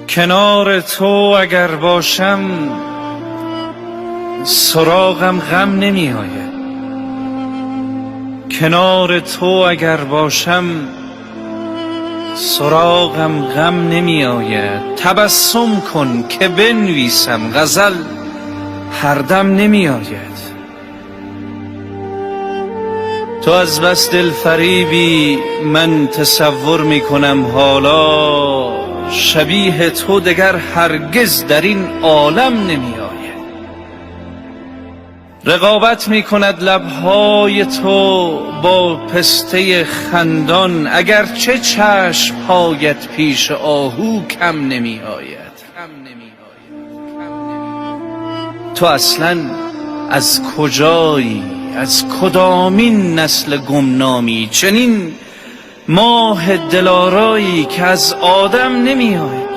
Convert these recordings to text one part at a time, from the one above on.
کنار تو اگر باشم سراغم غم نمی آید. کنار تو اگر باشم سراغم غم نمی آید. تبسم کن که بنویسم غزل هر دم نمی آید. تو از بس دلفریبی من تصور می کنم حالا شبیه تو دگر هرگز در این عالم نمی آید. رقابت می کند لبهای تو با پسته خندان اگرچه چشمهایت پیش آهو کم نمی آید. تو اصلا از کجایی؟ از کدامین نسل گمنامی؟ چنین ماه دلارایی که از آدم نمی آید.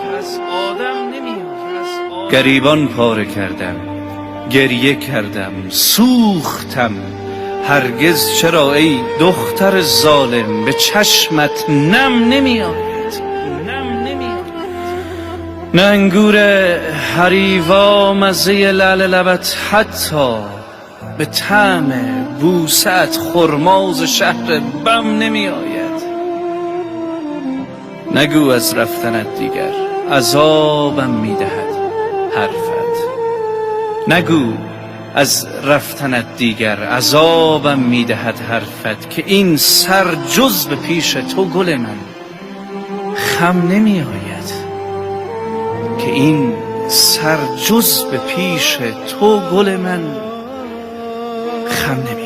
گریبان پاره کردم، گریه کردم، سوختم. هرگز چرا ای دختر ظالم به چشمت نم نمی آید؟ نه انگور حریوا مزه لعل لبت حتی به طعم بوسه‌ات خرماز شهر بم نمی آید. نگو از رفتنت دیگر عذابم می دهد حرفت. نگو از رفتنت دیگر عذابم می دهد حرفت که این سر جز به پیش تو گل من خم نمی آید. که این سر جز به پیش تو گل من خم نمی آید.